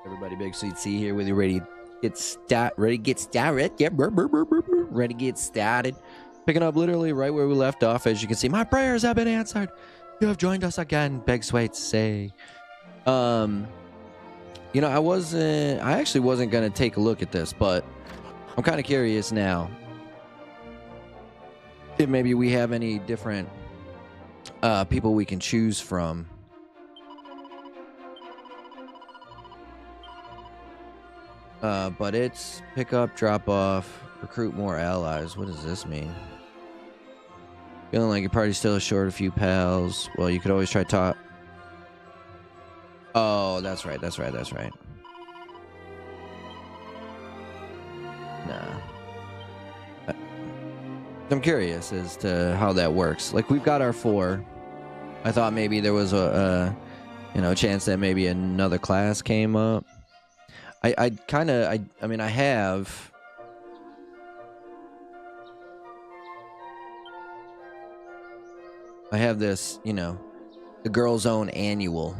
Everybody, BigSweetC here with you, ready to get started. Yeah, ready to get started. Picking up literally right where we left off. As you can see, my prayers have been answered. You have joined us again, BigSweetC. You know, I actually wasn't gonna take a look at this, but I'm kind of curious now if maybe we have any different people we can choose from. But it's pick up, drop off, recruit more allies. What does this mean? Feeling like your party's still short a few pals. Well, you could always try talk. Oh, that's right. Nah. I'm curious as to how that works. Like, we've got our 4. I thought maybe there was a chance that maybe another class came up. I mean, I have this, the Girls Own annual.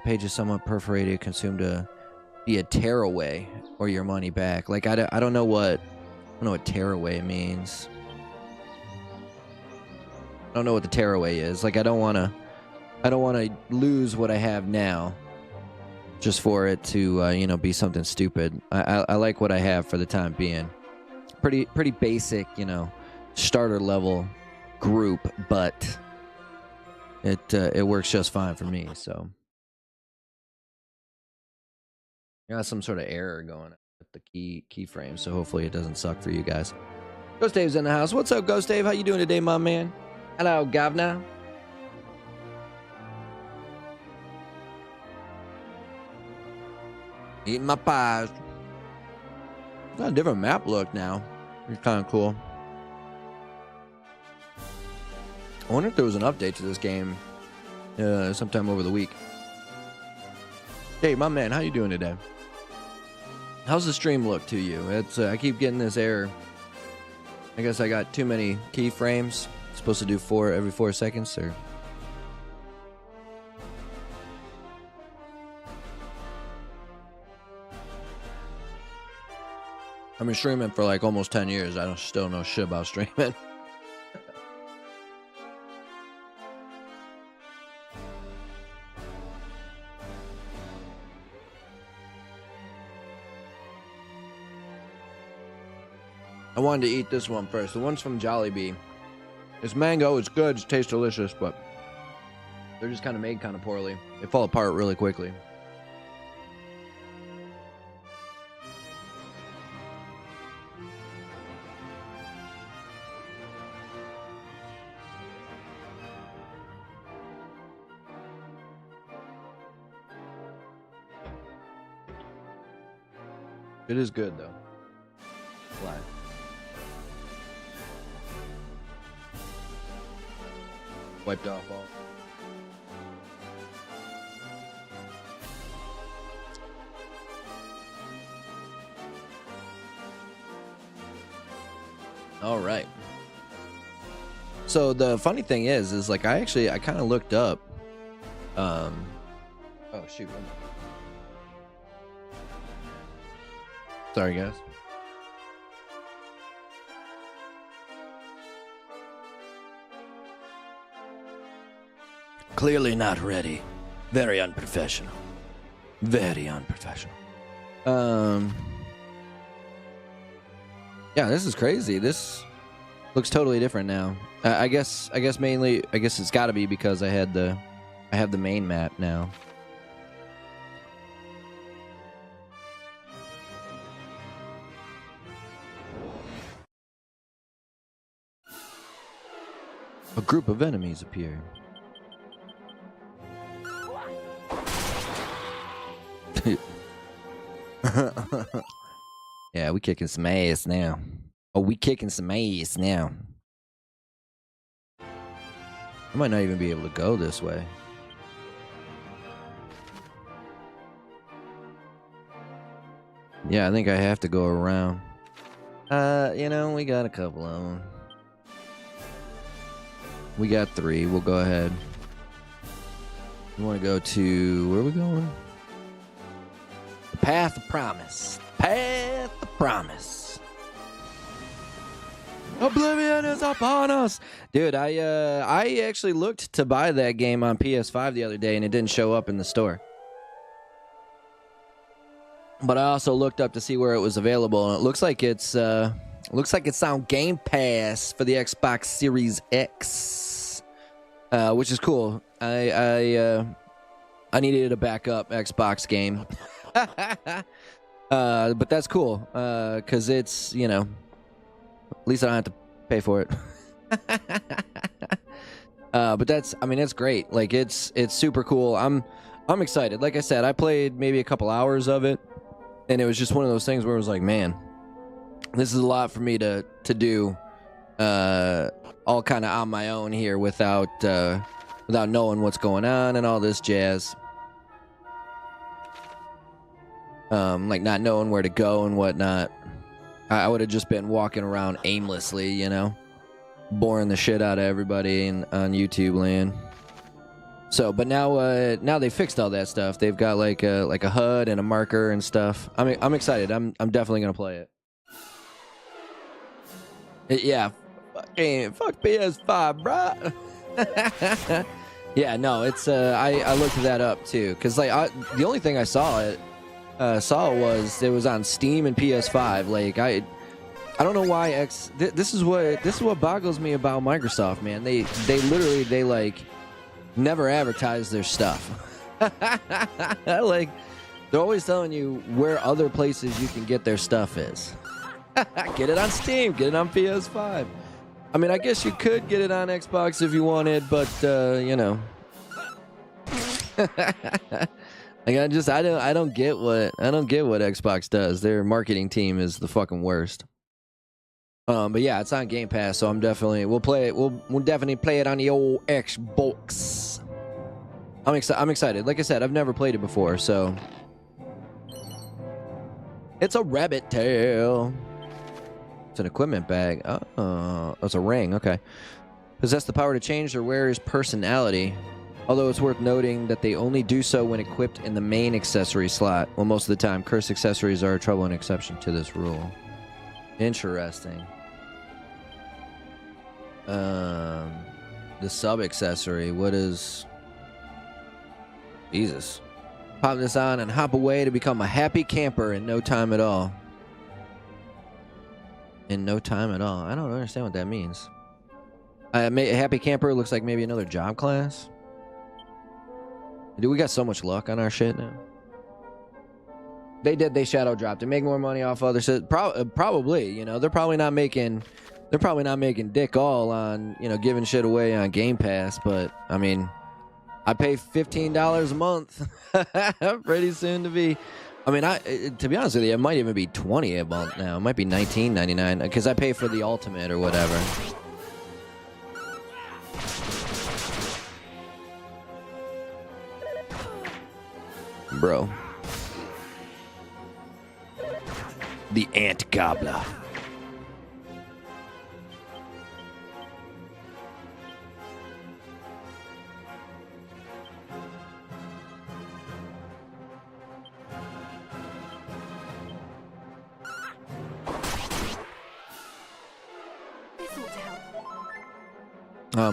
Page is somewhat perforated, consumed to be a tearaway or your money back. Like, I don't know what tearaway means. I don't know what the tearaway is. Like, I don't want to lose what I have now just for it to be something stupid. I like what I have for the time being. Pretty basic, starter level group, but it works just fine for me. So got some sort of error going with the keyframe, so hopefully it doesn't suck for you guys. Ghost Dave's in the house. What's up, Ghost Dave? How you doing today, my man? Hello, Governor. Eating my pies. Got a different map look now. It's kind of cool. I wonder if there was an update to this game sometime over the week. Hey, my man, how you doing today? How's the stream look to you? It's I keep getting this error. I guess I got too many keyframes. Supposed to do 4 every 4 seconds, or? I've been streaming for like almost 10 years. I still know shit about streaming. I wanted to eat this one first. The one's from Jollibee. It's mango. It's good. It tastes delicious, but they're just kind of made kind of poorly. They fall apart really quickly. It is good though. Flat. Wiped off all. All right. So the funny thing is like I kind of looked up. Oh shoot. Sorry, guys. Clearly not ready. Very unprofessional. Very unprofessional. Yeah, this is crazy. This looks totally different now. I guess mainly it's got to be because I have the main map now. A group of enemies appear. Yeah, we kicking some ass now. Oh, we kicking some ass now. I might not even be able to go this way. Yeah, I think I have to go around. You know, we got a couple of them. We got 3. We'll go ahead. We want to go to... Where are we going? The Path of Promise. Path of Promise. Oblivion is upon us. Dude, I actually looked to buy that game on PS5 the other day, and it didn't show up in the store. But I also looked up to see where it was available, and it looks like it's on Game Pass for the Xbox Series X, which is cool. I needed a backup Xbox game, but that's cool because it's, you know, at least I don't have to pay for it. But that's, I mean, it's great. Like it's super cool. I'm excited. Like I said, I played maybe a couple hours of it, and it was just one of those things where it was like, man, this is a lot for me to do, all kind of on my own here without knowing what's going on and all this jazz. Like not knowing where to go and whatnot. I would have just been walking around aimlessly, you know, boring the shit out of everybody on YouTube land. So, but now they fixed all that stuff. They've got like a HUD and a marker and stuff. I'm excited. I'm definitely gonna play it. Yeah, fuck PS5, bro. Yeah, no, it's I looked that up too, cause like the only thing I saw was it was on Steam and PS5. Like I don't know why this is what boggles me about Microsoft, man. They literally like never advertise their stuff. Like they're always telling you where other places you can get their stuff is. Get it on Steam, get it on PS5. I mean, I guess you could get it on Xbox if you wanted, but you know. Like I don't get what Xbox does. Their marketing team is the fucking worst. But yeah, it's on Game Pass, so we'll play it. We'll definitely play it on the old Xbox. I'm excited. Like I said, I've never played it before, so it's a rabbit tail. It's an equipment bag. Oh, it's a ring. Okay. Possess the power to change their wearer's personality. Although it's worth noting that they only do so when equipped in the main accessory slot. Well, most of the time, cursed accessories are a trouble and exception to this rule. Interesting. The sub-accessory. What is... Jesus. Pop this on and hop away to become a happy camper in no time at all. In no time at all. I don't understand what that means. A happy camper looks like maybe another job class. Dude, we got so much luck on our shit now. They shadow dropped it. Make more money off other shit. Probably, you know, they're probably not making dick all on, you know, giving shit away on Game Pass, but I mean, I pay $15 a month. Pretty soon to be. I mean, to be honest with you, it might even be $20 a month now. It might be $19.99 because I pay for the ultimate or whatever. Bro. The Ant Gobbler.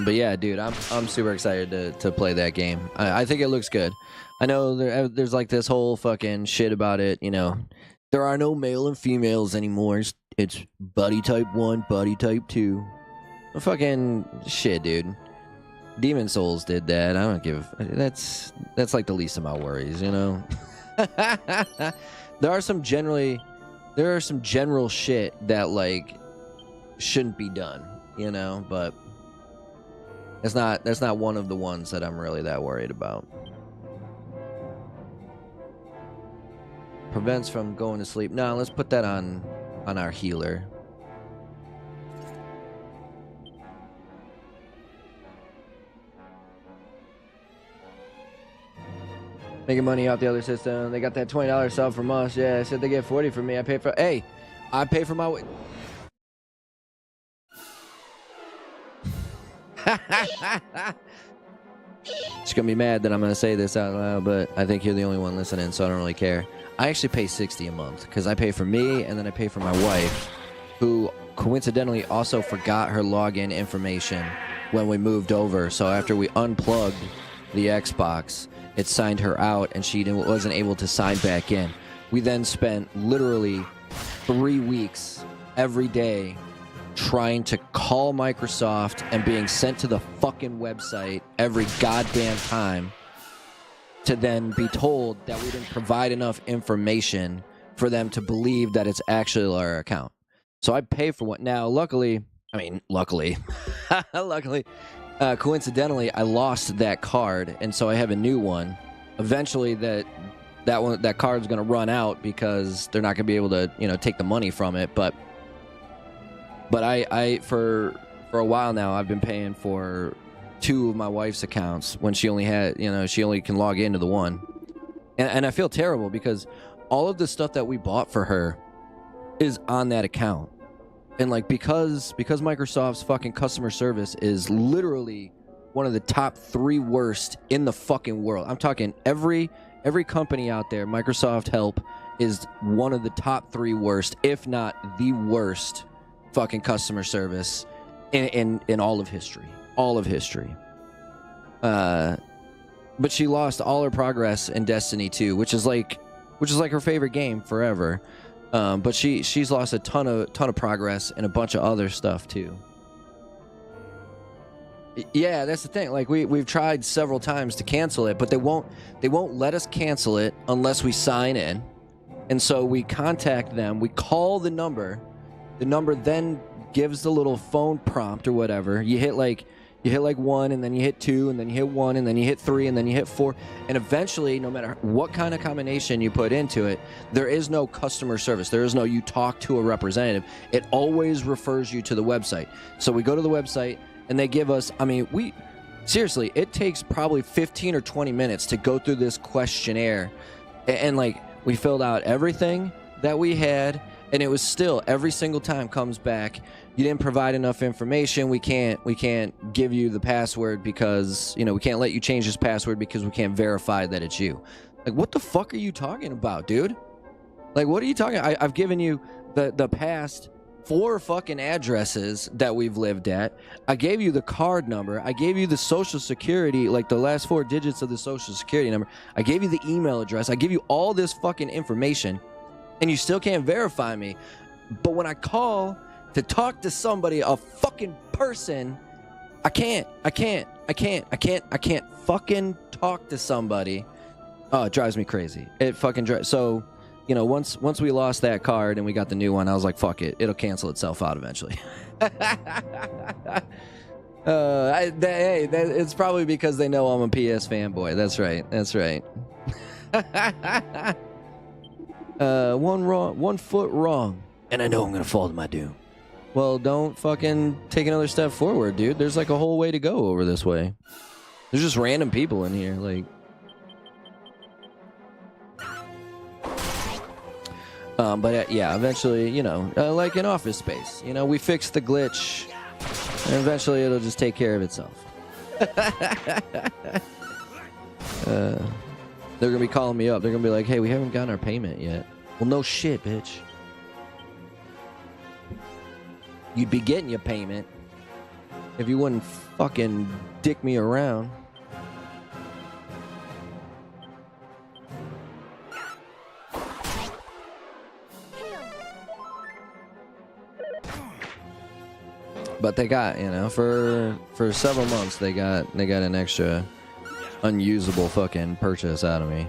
But yeah, dude, I'm super excited to play that game. I think it looks good. I know there's like this whole fucking shit about it, you know. There are no male and females anymore. It's buddy type 1, buddy type 2. Fucking shit, dude. Demon Souls did that. I don't give. That's like the least of my worries, you know. There are some general shit that like shouldn't be done, you know, but that's not one of the ones that I'm really that worried about. Prevents from going to sleep. No, let's put that on our healer. Making money off the other system. They got that $20 sub from us. Yeah, I said they get 40 from me. I pay for. Hey, I pay for my. She's gonna be mad that I'm gonna say this out loud, but I think you're the only one listening, so I don't really care. I actually pay $60 a month because I pay for me and then I pay for my wife, who coincidentally also forgot her login information when we moved over. So after we unplugged the Xbox, it signed her out and she wasn't able to sign back in. We then spent literally 3 weeks every day trying to call Microsoft and being sent to the fucking website every goddamn time to then be told that we didn't provide enough information for them to believe that it's actually our account. So I pay for what now. Luckily, coincidentally, I lost that card, and so I have a new one. Eventually, that card's gonna run out because they're not gonna be able to, take the money from it. But I for a while now, I've been paying for 2 of my wife's accounts when she only had, she only can log into the one. And I feel terrible because all of the stuff that we bought for her is on that account. And like because Microsoft's fucking customer service is literally one of the top 3 worst in the fucking world. I'm talking every company out there, Microsoft Help is one of the top 3 worst, if not the worst fucking customer service in all of history. All of history. But she lost all her progress in Destiny 2, which is like her favorite game forever. But she's lost a ton of progress and a bunch of other stuff too. Yeah, that's the thing. Like we've tried several times to cancel it, but they won't let us cancel it unless we sign in. And so we contact them, we call the number. The number then gives the little phone prompt or whatever. You hit like 1, and then you hit 2, and then you hit 1, and then you hit 3, and then you hit 4. And eventually, no matter what kind of combination you put into it, there is no customer service. There is no you talk to a representative. It always refers you to the website. So we go to the website, and they give us, seriously, it takes probably 15 or 20 minutes to go through this questionnaire. And like, we filled out everything that we had, and it was still, every single time comes back, you didn't provide enough information. We can't give you the password because, we can't let you change this password because we can't verify that it's you. Like, what the fuck are you talking about, dude? Like, what are you talking? I've given you the past 4 fucking addresses that we've lived at. I gave you the card number. I gave you the social security, like the last 4 digits of the social security number. I gave you the email address. I give you all this fucking information, and you still can't verify me. But when I call to talk to somebody, a fucking person, I can't fucking talk to somebody. Oh, it drives me crazy. It fucking drives. So, once we lost that card and we got the new one, I was like, fuck it. It'll cancel itself out eventually. It's probably because they know I'm a PS fanboy. That's right. One foot wrong, and I know I'm gonna fall to my doom. Well, don't fucking take another step forward, dude. There's like a whole way to go over this way. There's just random people in here, like. But yeah, eventually, like in Office Space, we fix the glitch, and eventually it'll just take care of itself. They're gonna be calling me up. They're gonna be like, "Hey, we haven't gotten our payment yet." Well, no shit, bitch. You'd be getting your payment if you wouldn't fucking dick me around. But they got, for several months they got an extra unusable fucking purchase out of me.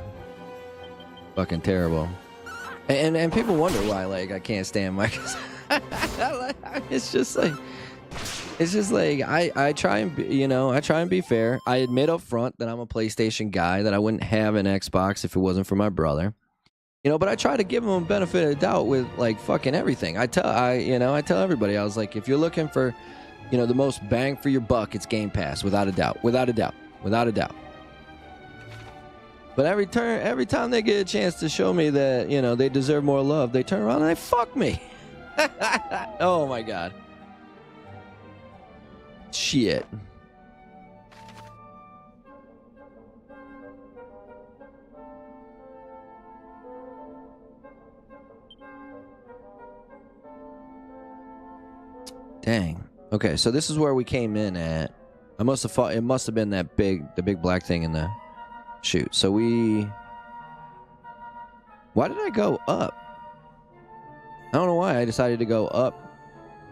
Fucking terrible. And people wonder why, like, I can't stand Microsoft. It's just like I try and be fair. I admit up front that I'm a PlayStation guy, that I wouldn't have an Xbox if it wasn't for my brother. But I try to give him a benefit of the doubt with like fucking everything. I tell everybody, I was like, if you're looking for, the most bang for your buck, it's Game Pass, without a doubt. But every time they get a chance to show me that, you know, they deserve more love, they turn around and they fuck me. Oh my god. Shit. Dang. Okay, so this is where we came in at. I must have thought it must have been the big black thing in the shoot. So why did I go up? I don't know why I decided to go up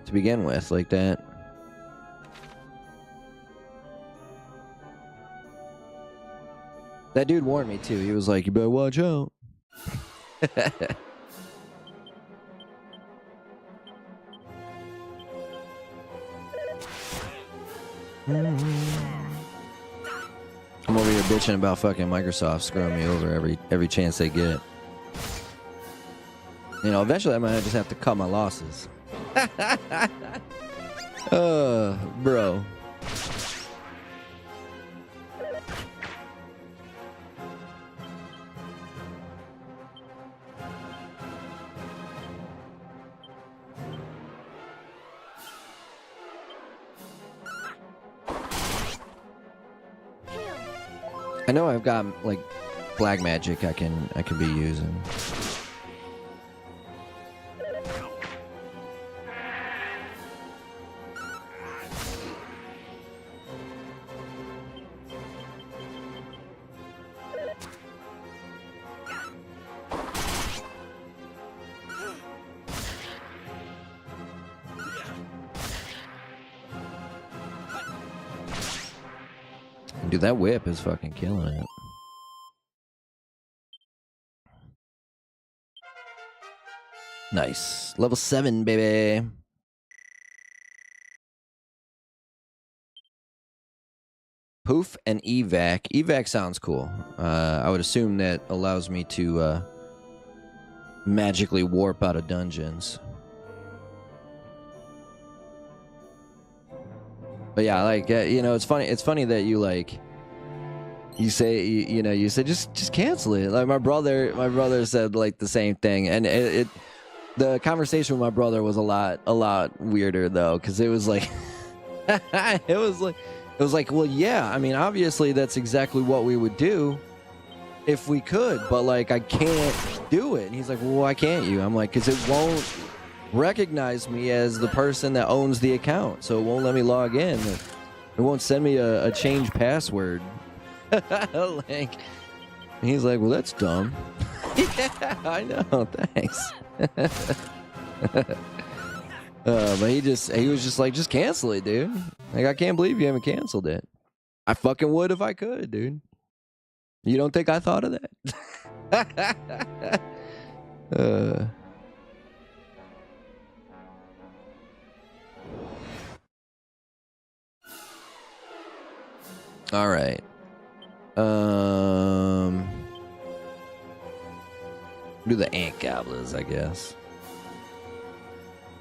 to begin with like that. That dude warned me too. He was like, "You better watch out." I'm over here bitching about fucking Microsoft screwing me over every chance they get. You know, eventually I might just have to cut my losses. Bro. I know I've got like black magic I can be using. Dude, that whip is fucking killing it. Nice. Level 7, baby. Poof and evac. Evac sounds cool. I would assume that allows me to magically warp out of dungeons. But yeah, like you know, it's funny. It's funny that you like. You say you said just cancel it. Like my brother said like the same thing, and the conversation with my brother was a lot weirder though, because it was like it was like well yeah, I mean obviously that's exactly what we would do if we could, but like I can't do it. And he's like, well, why can't you? I'm like, because it won't recognize me as the person that owns the account, so it won't let me log in. It won't send me a change password. Like, he's like, well, that's dumb. Yeah, I know. Thanks. But he was just like, just cancel it, dude. Like, I can't believe you haven't canceled it. I fucking would if I could, dude. You don't think I thought of that? All right. Do the ant goblins, I guess.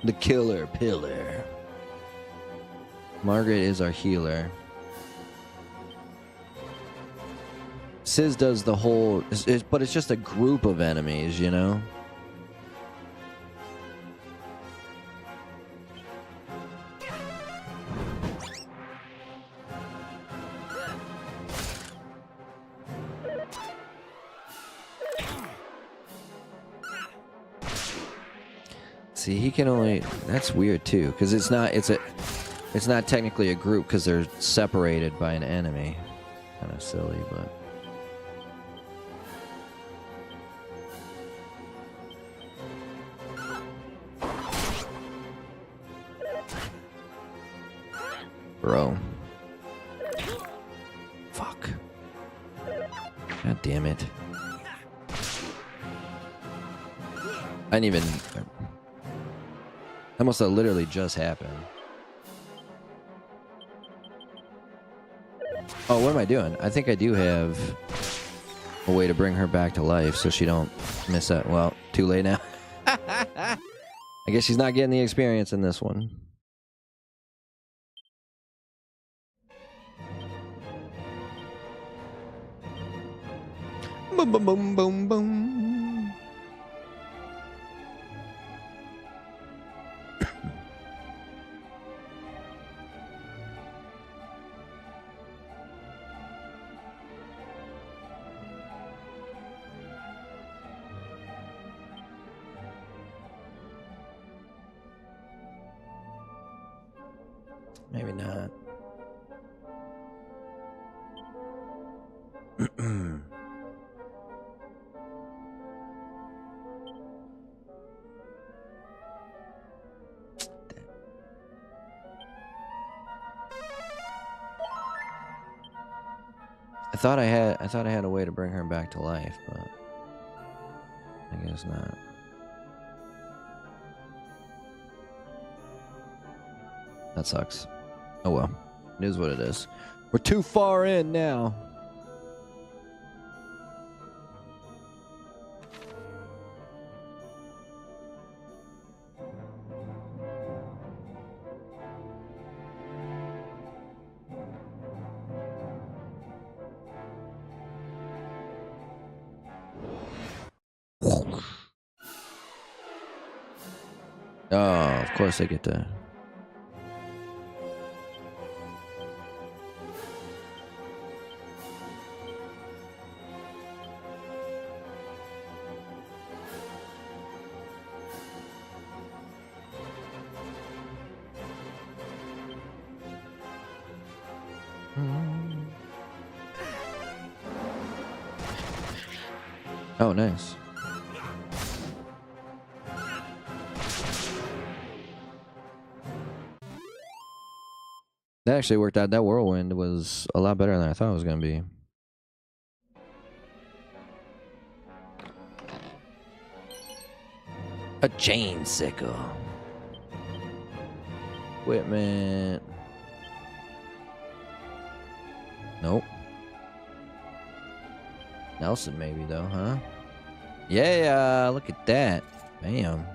The killer pillar. Margaret is our healer. Sis does the whole, but it's just a group of enemies, you know? See, he can only. That's weird too, because it's not technically a group because they're separated by an enemy. Kind of silly, but. Bro. Fuck. God damn it. I didn't even. That must have literally just happened. Oh, what am I doing? I think I do have a way to bring her back to life so she don't miss that. Well, too late now. I guess she's not getting the experience in this one. Boom, boom, boom, boom, boom. Maybe not. I thought I had a way to bring her back to life, but I guess not. That sucks. Oh well. It is what it is. We're too far in now. Oh, of course I get to. Oh, nice. That actually worked out. That whirlwind was a lot better than I thought it was going to be. A chain sickle. Equipment. Nope. Nelson maybe though, huh? Yeah, look at that. Bam.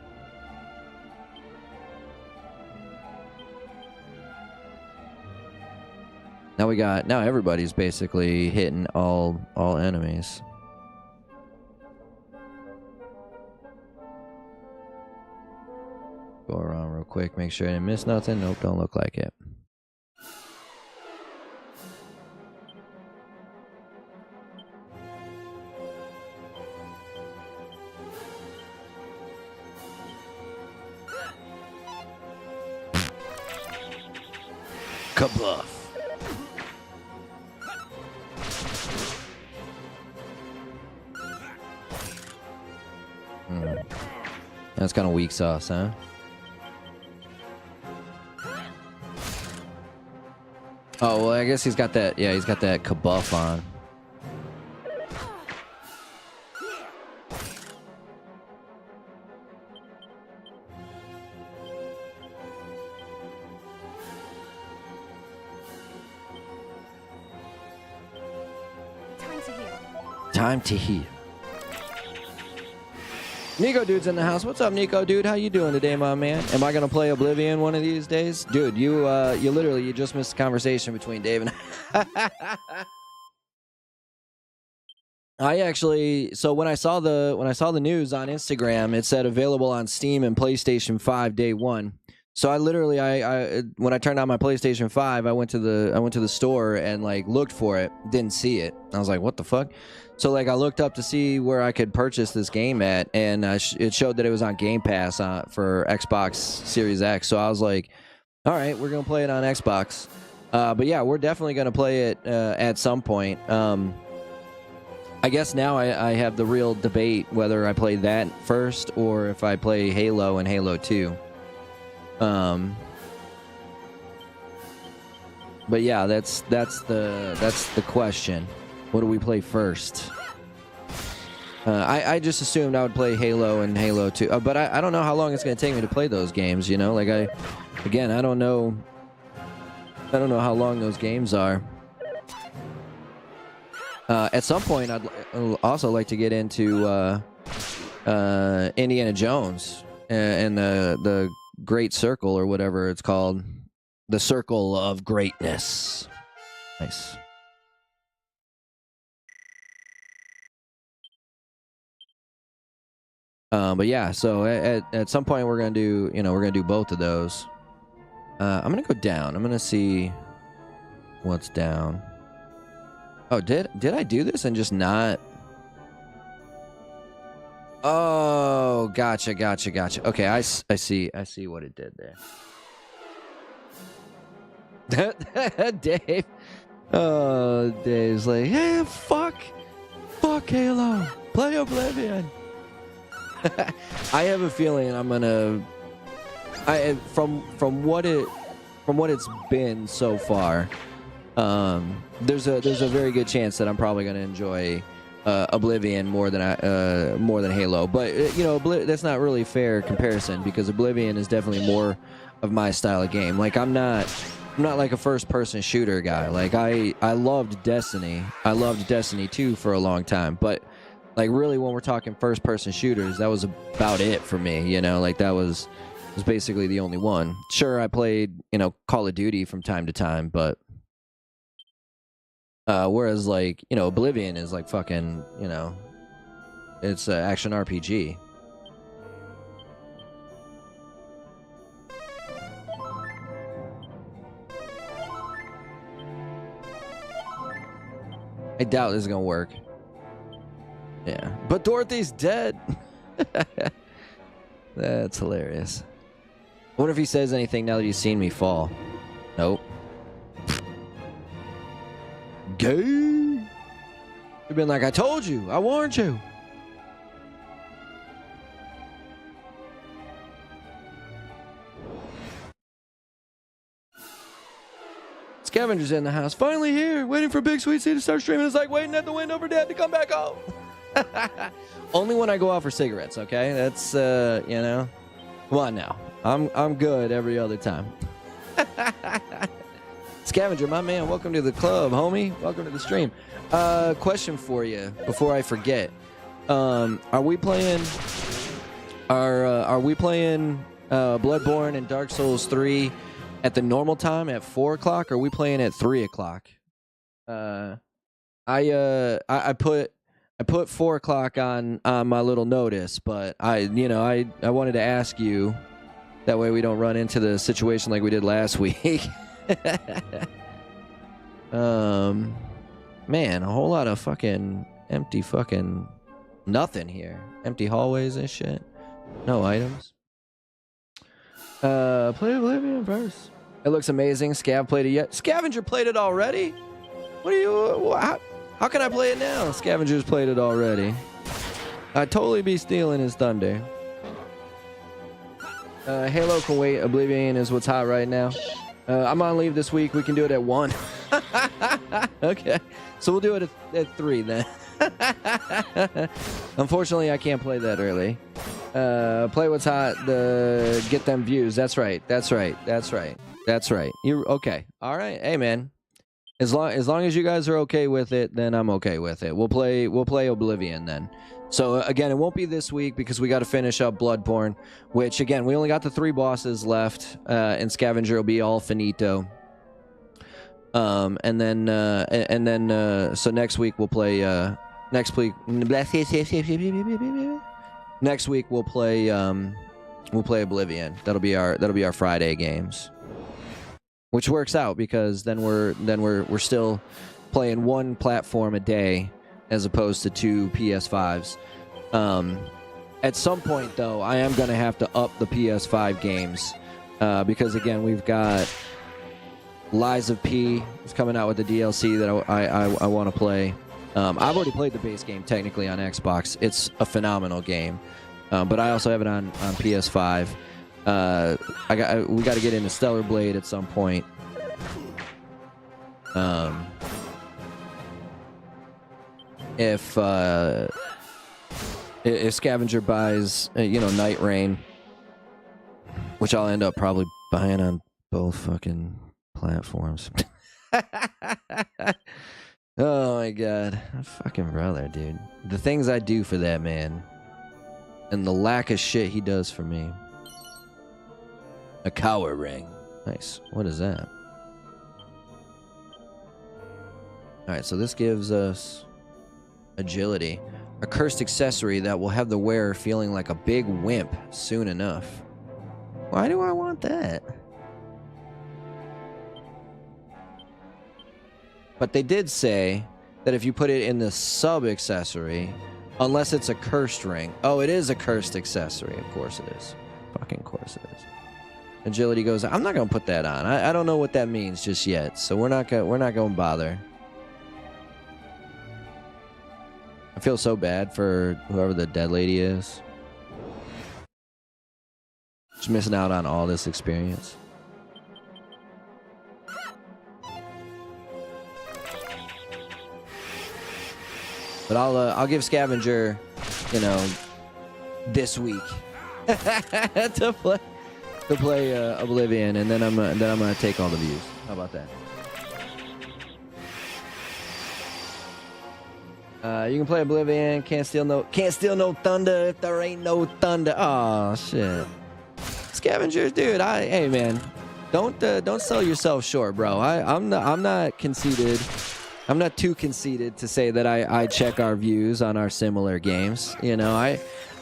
Now everybody's basically hitting all enemies. Go around real quick, make sure I didn't miss nothing. Nope, don't look like it. Kabluff. That's kind of weak sauce, huh? Oh, well, I guess he's got that, yeah, he's got that kabuff on. Time to heal. Nico Dude's in the house. What's up, Nico Dude? How you doing today, my man? Am I gonna play Oblivion one of these days? Dude, you literally just missed the conversation between Dave and I actually, so when I saw the news on Instagram, it said available on Steam and PlayStation 5 day one. So I literally, when I turned on my PlayStation 5, I went to the store and like looked for it, didn't see it. I was like, what the fuck? So like I looked up to see where I could purchase this game at, and it showed that it was on Game Pass for Xbox Series X. So I was like, all right, we're gonna play it on Xbox. But yeah, we're definitely gonna play it at some point. I guess now I have the real debate whether I play that first or if I play Halo and Halo 2. But yeah, that's the question. What do we play first? I just assumed I would play Halo and Halo 2, but I don't know how long it's going to take me to play those games. You know, like I don't know how long those games are. At some point, I'd also like to get into Indiana Jones and the Great Circle or whatever it's called, the Circle of Greatness. Nice. But yeah, so at some point we're gonna do, you know, we're gonna do both of those. I'm gonna go down. I'm gonna see what's down. Oh, did I do this and just not? Oh, gotcha. Okay, I see what it did there. Dave. Oh, Dave's like, hey, fuck Halo, play Oblivion. I have a feeling I'm gonna. From what it's been so far, there's a very good chance that I'm probably gonna enjoy Oblivion more than Halo. But you know, that's not really fair comparison because Oblivion is definitely more of my style of game. Like I'm not like a first-person shooter guy. Like I loved Destiny. I loved Destiny 2 for a long time, but like really when we're talking first-person shooters, that was about it for me. You know, like that was basically the only one. Sure, I played, you know, Call of Duty from time to time, but whereas like, you know, Oblivion is like fucking, you know, it's an action RPG. I doubt this is gonna work. Yeah, but Dorothy's dead. That's hilarious. I wonder if he says anything now that he's seen me fall. Nope. Gay. You've been like, I told you, I warned you. Scavenger's in the house. Finally here, waiting for BigSweetC to start streaming. It's like waiting at the window for Dad to come back home. Only when I go out for cigarettes, okay? That's you know. Come on now. I'm good every other time. Scavenger, my man, welcome to the club, homie. Welcome to the stream. Question for you before I forget. Are we playing Bloodborne and Dark Souls 3 at the normal time at 4 o'clock, or are we playing at 3 o'clock? I put 4 o'clock on my little notice, but I wanted to ask you, that way we don't run into the situation like we did last week. Man, a whole lot of fucking empty fucking nothing here. Empty hallways and shit. No items. Play Oblivion first. It looks amazing. Scav played it yet? Scavenger played it already? What are you? How can I play it now? Scavenger's played it already. I'd totally be stealing his thunder. Halo can wait. Oblivion is what's hot right now. I'm on leave this week. We can do it at 1. Okay. So we'll do it at 3 then. Unfortunately, I can't play that early. Play what's hot. Get them views. That's right. You okay? All right. Hey, man. As long as you guys are okay with it, then I'm okay with it. We'll play Oblivion then. So again, it won't be this week because we got to finish up Bloodborne, which again we only got the 3 bosses left, and Scavenger will be all finito. And then so next week we'll play next week we'll play Oblivion. That'll be our Friday games. Which works out because then we're still playing 1 platform a day as opposed to 2 PS5s. At some point though, I am gonna have to up the PS5 games because again we've got Lies of P is coming out with the DLC that I want to play. I've already played the base game technically on Xbox. It's a phenomenal game, but I also have it on PS5. We got to get into Stellar Blade at some point. If Scavenger buys, Night Rain, which I'll end up probably buying on both fucking platforms. Oh my god, fucking brother, dude. The things I do for that man, and the lack of shit he does for me. A cower ring. Nice. What is that? Alright, so this gives us agility. A cursed accessory that will have the wearer feeling like a big wimp soon enough. Why do I want that? But they did say that if you put it in the sub-accessory, unless it's a cursed ring. Oh, it is a cursed accessory. Of course it is. Fucking course it is. Agility goes, I'm not going to put that on. I don't know what that means just yet, so we're not going to bother. I feel so bad for whoever the dead lady is. Just missing out on all this experience. But I'll give Scavenger, you know, this week to play Oblivion, and then I'm gonna take all the views. How about that? You can play Oblivion. Can't steal no thunder if there ain't no thunder. Oh shit, Scavengers, dude. Hey man, don't sell yourself short, bro. I'm not conceited. I'm not too conceited to say that I check our views on our similar games. You know,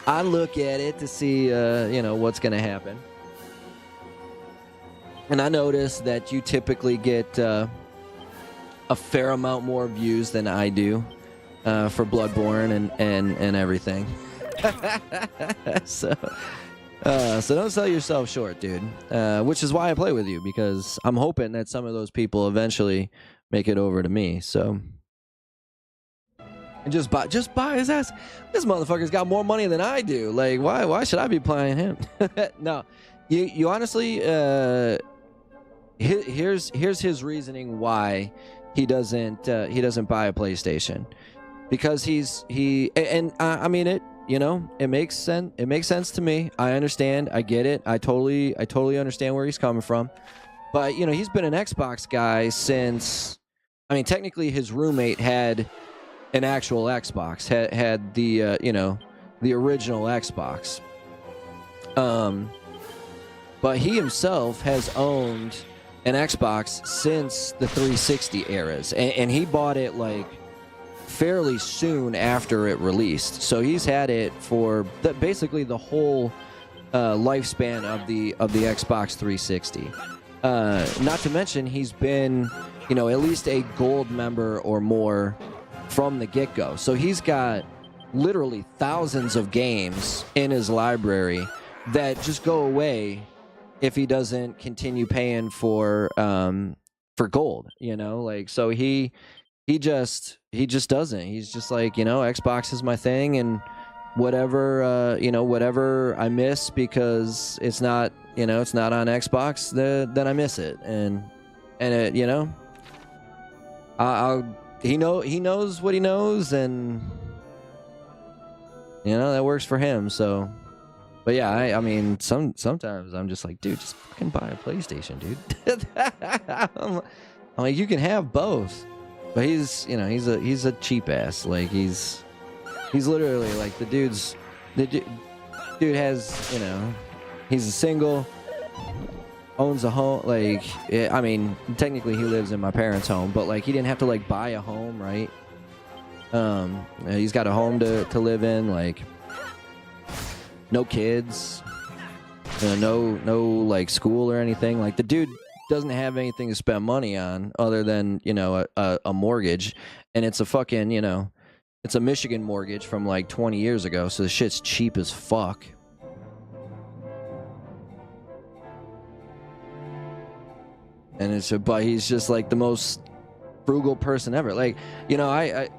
I look at it to see you know, what's gonna happen. And I notice that you typically get a fair amount more views than I do for Bloodborne and everything. So don't sell yourself short, dude. Which is why I play with you, because I'm hoping that some of those people eventually make it over to me. So and just buy his ass. This motherfucker's got more money than I do. Like, why should I be playing him? No, you honestly, here's his reasoning why he doesn't buy a PlayStation, because I mean it. You know, it makes sense. It makes sense to me. I understand. I get it. I totally understand where he's coming from. But you know, he's been an Xbox guy since. I mean, technically, his roommate had an actual Xbox. Had the you know, the original Xbox. But he himself has owned an Xbox since the 360 eras, and he bought it like fairly soon after it released. So he's had it for basically the whole lifespan of the Xbox 360. Not to mention, he's been, you know, at least a gold member or more from the get-go. So he's got literally thousands of games in his library that just go away if he doesn't continue paying for gold, you know? Like, so he just doesn't. He's just like, you know, Xbox is my thing, and whatever you know, whatever I miss because it's not, you know, it's not on Xbox, then I miss it. And it, you know, he knows what he knows, and you know, that works for him. So, but yeah, I mean, sometimes I'm just like, dude, just fucking buy a PlayStation, dude. I'm like, you can have both. But he's, you know, he's a cheap ass. Like, he's literally like, the dude has, you know, he's a single, owns a home. Like, I mean, technically he lives in my parents' home, but like, he didn't have to like buy a home, right? He's got a home to live in. Like, no kids, you know, no like school or anything. Like, the dude doesn't have anything to spend money on other than, you know, a mortgage, and it's a fucking, you know, it's a Michigan mortgage from like 20 years ago, so the shit's cheap as fuck. And but he's just like the most frugal person ever. Like, you know, I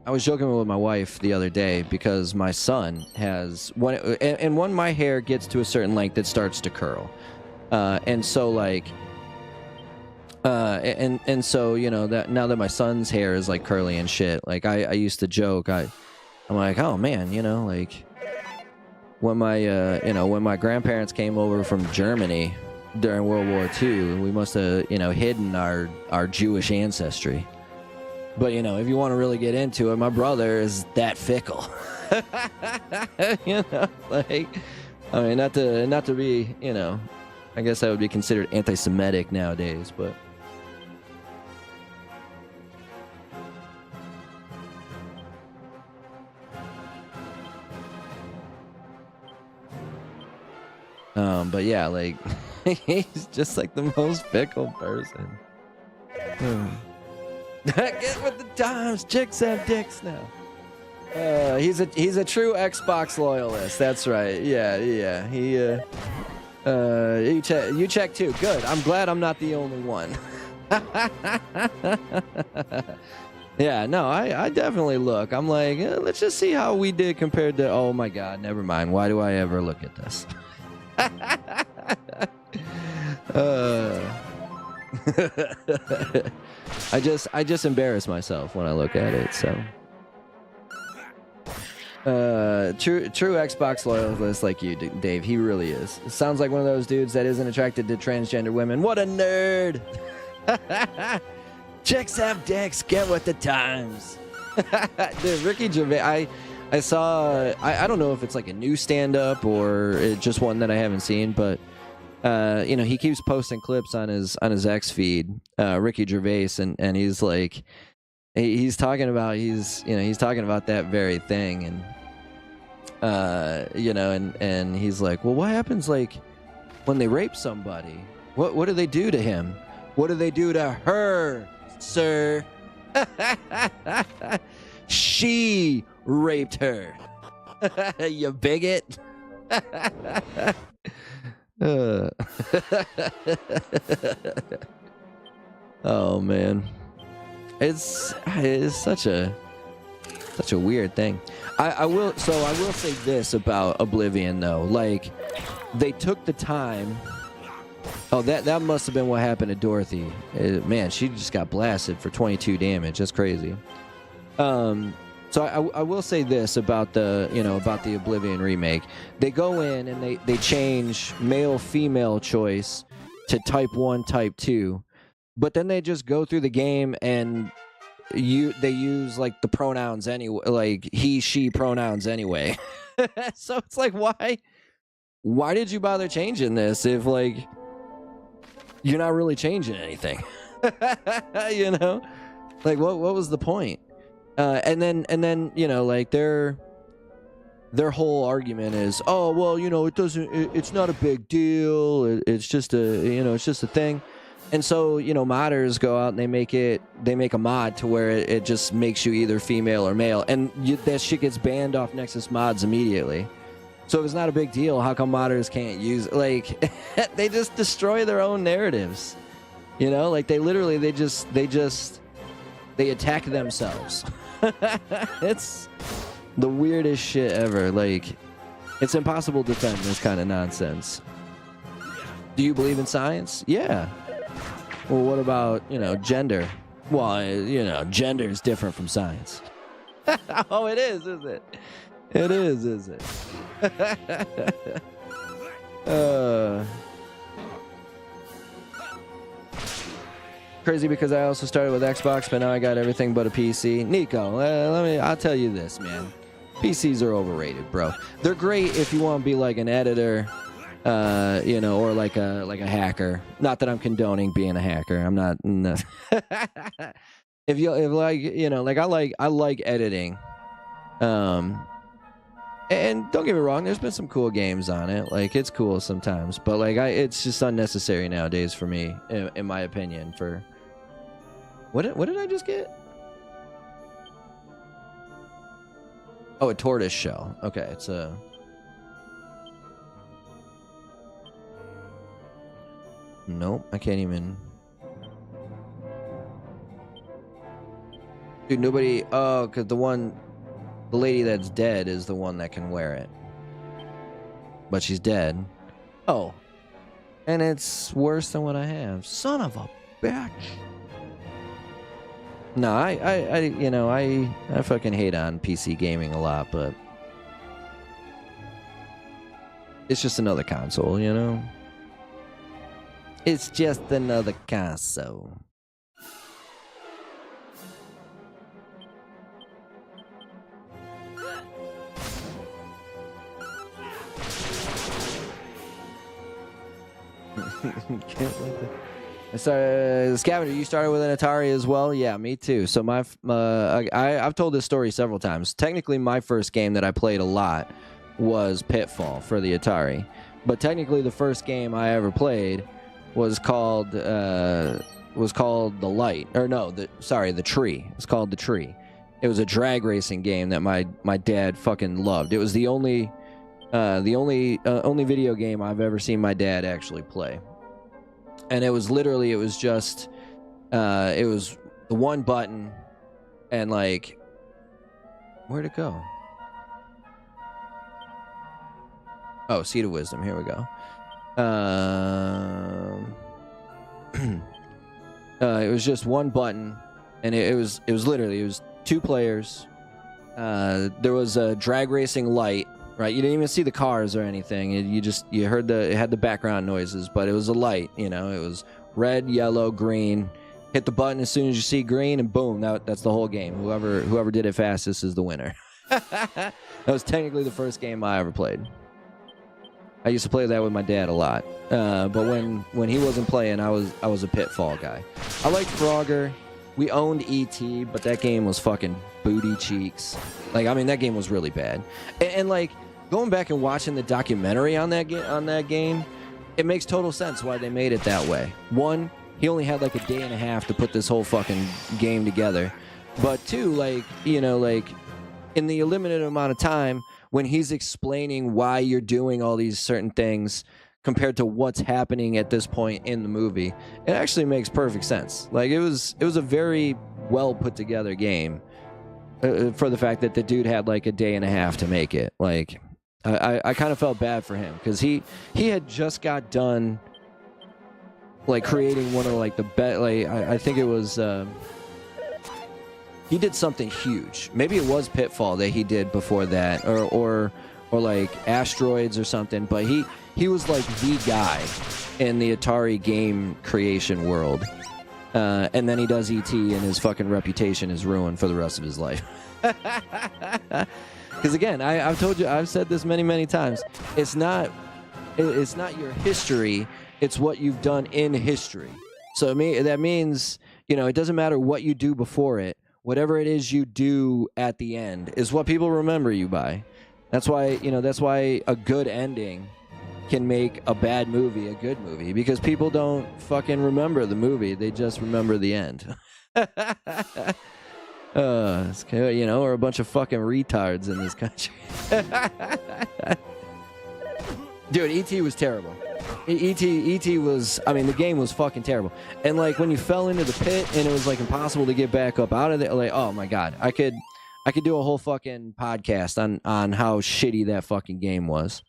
was joking with my wife the other day because my son has one, and when my hair gets to a certain length, it starts to curl, and so like. And so, you know, that now that my son's hair is like curly and shit, like I used to joke, I'm like, oh man, you know, like when my you know, when my grandparents came over from Germany during World War II, we must have, you know, hidden our Jewish ancestry. But you know, if you want to really get into it, my brother is that fickle. You know, like, I mean, not to be, you know, I guess that would be considered anti-Semitic nowadays, but. But yeah, like he's just like the most fickle person. Get with the times. Chicks have dicks now. He's a true Xbox loyalist. That's right. Yeah. You check too. Good. I'm glad I'm not the only one. Yeah. No, I definitely look. I'm like, let's just see how we did compared to. Oh my God. Never mind. Why do I ever look at this? I just embarrass myself when I look at it. So, true Xbox loyalist like you, Dave. He really is. Sounds like one of those dudes that isn't attracted to transgender women. What a nerd! Chicks have dicks. Get with the times. Dude, Ricky Gervais. I saw. I don't know if it's like a new stand-up or just one that I haven't seen, but. He keeps posting clips on his X feed, Ricky Gervais, and he's like, he's talking about that very thing, and he's like, well, what happens like when they rape somebody? What do they do to him? What do they do to her, sir? She raped her. You bigot. Oh man, it's such a weird thing. I will say this about Oblivion though, like they took the time. Oh, that must have been what happened to Dorothy. Man, she just got blasted for 22 damage. That's crazy. So I will say this about the Oblivion remake. They go in and they change male-female choice to type 1, type 2. But then they just go through the game and they use like the pronouns anyway, like he, she pronouns anyway. So it's like, why did you bother changing this if like you're not really changing anything? Like what was the point? And then like their whole argument is, oh well, it's not a big deal. It's just a thing. And so modders go out and they make a mod to where it just makes you either female or male, and that shit gets banned off Nexus mods immediately. So if it's not a big deal, how come modders can't use it? Like they just destroy their own narratives. Like they attack themselves. It's the weirdest shit ever. Like, it's impossible to defend this kind of nonsense. Do you believe in science? Yeah. Well, what about, gender? Well, gender is different from science. Oh, it is it? It is it? Crazy because I also started with Xbox, but now I got everything but a PC. Nico, I'll tell you this, man. PCs are overrated, bro. They're great if you want to be like an editor, or like a hacker. Not that I'm condoning being a hacker. I'm not. No. I like editing. And don't get me wrong, there's been some cool games on it. Like it's cool sometimes, but like it's just unnecessary nowadays for me, in my opinion. For what did I just get? Oh, a tortoise shell. Okay, it's a. Nope, I can't even. Dude, nobody. Oh, because the lady that's dead is the one that can wear it. But she's dead. Oh. And it's worse than what I have. Son of a bitch. No, I fucking hate on PC gaming a lot, but it's just another console, It's just another console. Scavenger, you started with an Atari as well? Yeah, me too. So I've told this story several times. Technically, my first game that I played a lot was Pitfall for the Atari. but technically the first game I ever played was called The Light, or no, the Tree. It's called The Tree. It was a drag racing game that my dad fucking loved. It was the only video game I've ever seen my dad actually play. And it was just it was the one button, and like, where'd it go? Oh, Seed of Wisdom. Here we go. It was just one button, and it was literally 2 players. There was a drag racing light, right? You didn't even see the cars or anything. You heard it had the background noises, but it was a light. You know, it was red, yellow, green. Hit the button as soon as you see green, and boom, that's the whole game. Whoever did it fastest is the winner. That was technically the first game I ever played. I used to play that with my dad a lot, but when he wasn't playing, I was a Pitfall guy. I liked Frogger. We owned E.T., but that game was fucking booty cheeks. Like, I mean, that game was really bad. And like, going back and watching the documentary on that game, it makes total sense why they made it that way. One, he only had like a day and a half to put this whole fucking game together. But two, like, you know, like, in the limited amount of time, when he's explaining why you're doing all these certain things compared to what's happening at this point in the movie, it actually makes perfect sense. Like, it was a very well put together game for the fact that the dude had like a day and a half to make it. Like, I kind of felt bad for him because he had just got done like creating one of like the best. Like, I think it was. He did something huge. Maybe it was Pitfall that he did before that, or like Asteroids or something. But he was like the guy in the Atari game creation world. And then he does ET, and his fucking reputation is ruined for the rest of his life. Because again, I've told you, I've said this many times. It's not your history. It's what you've done in history. So that means, you know, it doesn't matter what you do before it. Whatever it is you do at the end is what people remember you by. That's why a good ending can make a bad movie a good movie, because people don't fucking remember the movie. They just remember the end. You know, we're a bunch of fucking retards in this country. Dude, E.T. was terrible. E.T. was, I mean, the game was fucking terrible. And like, when you fell into the pit and it was like impossible to get back up out of there, like, oh my god, I could do a whole fucking podcast on how shitty that fucking game was.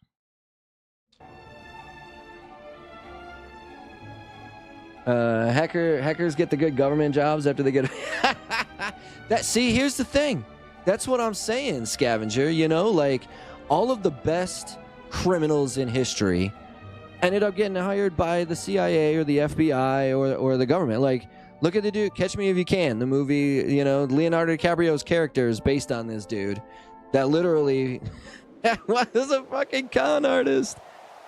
Hackers get the good government jobs after they get here's the thing. That's what I'm saying, Scavenger. You know, like, all of the best criminals in history ended up getting hired by the CIA or the FBI or the government. Like, look at the dude, Catch Me If You Can, the movie, you know, Leonardo DiCaprio's character is based on this dude that literally was a fucking con artist.